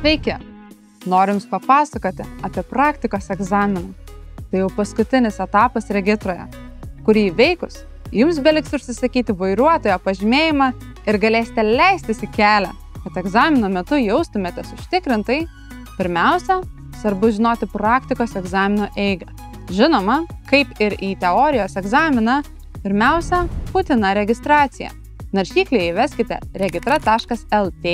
Sveiki! Noriu Jums papasakoti apie praktikos egzaminą. Tai jau paskutinis etapas regitroje, kurį įveikus, Jums beliks užsisakyti vairuotojo pažymėjimą ir galėsite leistis į kelią, kad egzamino metu jaustumėtės užtikrintai. Pirmiausia, svarbu žinoti praktikos egzamino eigą. Žinoma, kaip ir į teorijos egzaminą, pirmiausia, būtina registracija. Naršyklėje įveskite regitra.lt.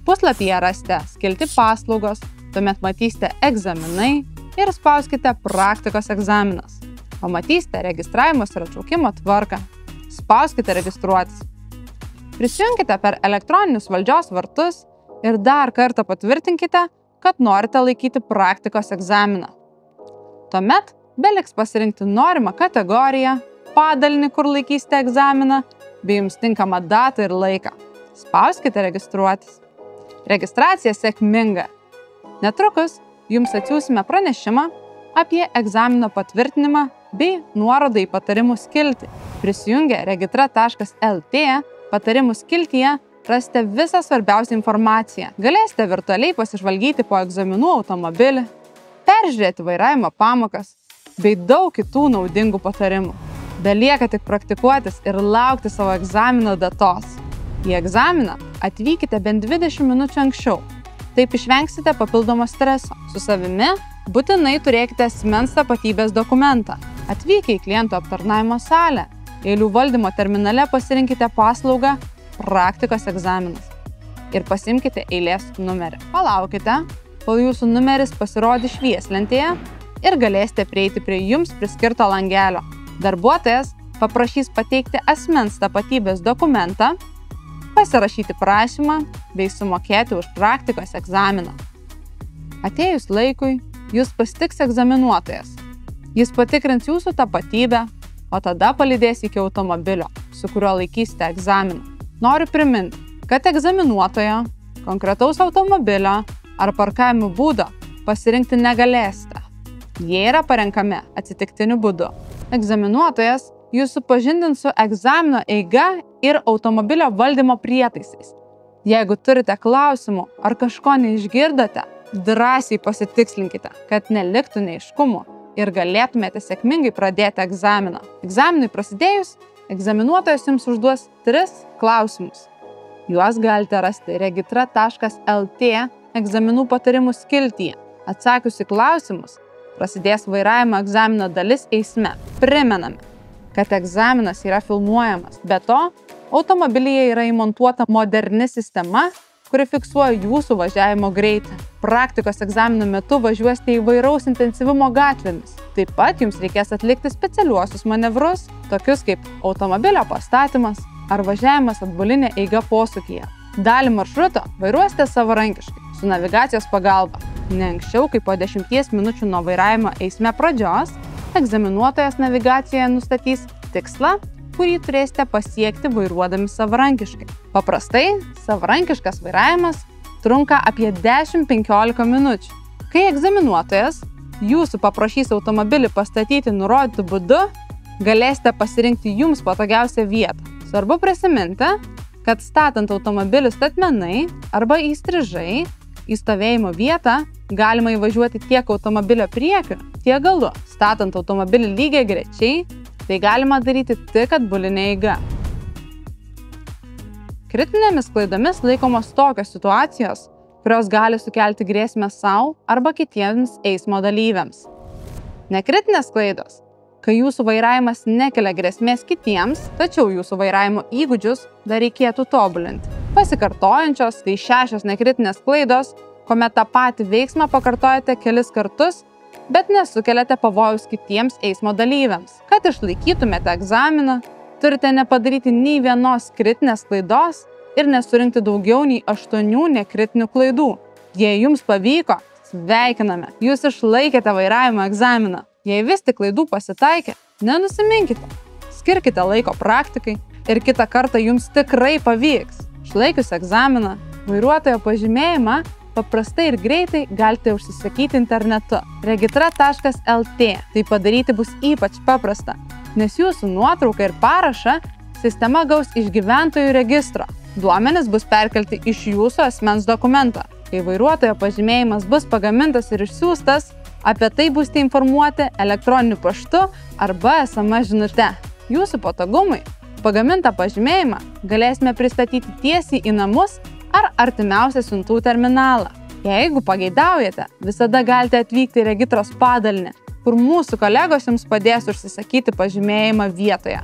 Puslapyje rasite skiltį paslaugos, tuomet matysite egzaminai ir spauskite praktikos egzaminas. Pamatysite registravimos ir atšaukimo tvarką. Spauskite registruotis. Prisijungkite per elektroninius valdžios vartus ir dar kartą patvirtinkite, kad norite laikyti praktikos egzaminą. Tuomet beliks pasirinkti norimą kategoriją, padalinį, kur laikysite egzaminą, bei Jums tinkamą datą ir laiką. Spauskite registruotis. Registracija sėkminga. Netrukus Jums atsiųsime pranešimą apie egzamino patvirtinimą bei nuorodą į patarimų skiltį. Prisijungę regitra.lt patarimų skiltyje rasite visą svarbiausią informaciją. Galėsite virtualiai pasižvalgyti po egzaminų automobilį, peržiūrėti vairavimo pamokas bei daug kitų naudingų patarimų. Belieka tik praktikuotis ir laukti savo egzamino datos. Į egzaminą atvykite bent 20 minučių anksčiau. Taip išvengsite papildomo streso. Su savimi būtinai turėkite asmens tapatybės dokumentą. Atvykę į klientų aptarnavimo salę, eilių valdymo terminale pasirinkite paslaugą praktikos egzaminas ir pasiimkite eilės numerį. Palaukite, kol Jūsų numeris pasirodys švieslentėje ir galėsite prieiti prie Jums priskirto langelio. Darbuotojas paprašys pateikti asmens tapatybės dokumentą, pasirašyti prašymą bei sumokėti už praktikos egzaminą. Atėjus laikui, Jūs pasitiks egzaminuotojas. Jis patikrins Jūsų tapatybę, o tada palydės iki automobilio, su kuriuo laikysite egzaminą. Noriu priminti, kad egzaminuotojo, konkretaus automobilio ar parkavimo būdo pasirinkti negalėsite. Jie yra parenkami atsitiktiniu būdu. Egzaminuotojas Jūs supažindins su egzamino eiga ir automobilio valdymo prietaisais. Jeigu turite klausimų ar kažko neišgirdote, drąsiai pasitikslinkite, kad neliktų neaiškumų ir galėtumėte sėkmingai pradėti egzaminą. Egzaminui prasidėjus, egzaminuotojas Jums užduos 3 klausimus. Juos galite rasti regitra.lt egzaminų patarimų skiltyje. Atsakius į klausimus, prasidės vairavimo egzamino dalis eisme. Primename, kad egzaminas yra filmuojamas. Be to, automobilyje yra įmontuota moderni sistema, kuri fiksuoja Jūsų važiavimo greitį. Praktikos egzamino metu važiuosite įvairaus intensyvumo gatvėmis. Taip pat Jums reikės atlikti specialiuosius manevrus, tokius kaip automobilio pastatymas ar važiavimas atbuline eiga posūkyje. Dalį maršruto vairuosite savarankiškai, su navigacijos pagalba. Ne anksčiau kaip po 10 minučių nuo vairavimo eisme pradžios, egzaminuotojas navigacijoje nustatys tikslą, kurį turėsite pasiekti vairuodami savarankiškai. Paprastai, savarankiškas vairavimas trunka apie 10-15 minučių. Kai egzaminuotojas Jūsų paprašys automobilį pastatyti nurodytų būdu, galėsite pasirinkti Jums patogiausią vietą. Svarbu prisiminti, kad statant automobilį statmenai arba įstrižai, į stovėjimo vietą galima įvažiuoti tiek automobilio priekiu, tiek galu. Statant automobilį lygiai grečiai, tai galima daryti tik atbuline eiga. Kritinėmis klaidomis laikomos tokios situacijos, kurios gali sukelti grėsmę sau arba kitiems eismo dalyviams. Nekritinės klaidos, kai Jūsų vairavimas nekelia grėsmės kitiems, tačiau Jūsų vairavimo įgūdžius dar reikėtų tobulinti. Pasikartojančios, tai 6 nekritinės klaidos, kuomet tą patį veiksmą pakartojate kelis kartus, bet nesukeliate pavojus kitiems eismo dalyviams. Kad išlaikytumėte egzaminą, turite nepadaryti nei vienos kritinės klaidos ir nesurinkti daugiau nei 8 nekritinių klaidų. Jei Jums pavyko, sveikiname, Jūs išlaikėte vairavimo egzaminą. Jei vis tik klaidų pasitaikė, nenusiminkite. Skirkite laiko praktikai ir kitą kartą Jums tikrai pavyks. Išlaikius egzaminą, vairuotojo pažymėjimą paprastai ir greitai galite užsisakyti internetu regitra.lt. Tai padaryti bus ypač paprasta, nes Jūsų nuotrauką ir parašą sistema gaus iš gyventojų registro. Duomenys bus perkelti iš jūsų asmens dokumento. Kai vairuotojo pažymėjimas bus pagamintas ir išsiųstas, apie tai būsite informuoti elektroniniu paštu arba SMS žinute. Jūsų patogumui pagamintą pažymėjimą galėsime pristatyti tiesiai į namus ar artimiausią siuntų terminalą. Jeigu pageidaujate, visada galite atvykti į regitros padalinį, kur mūsų kolegos jums padės užsisakyti pažymėjimą vietoje.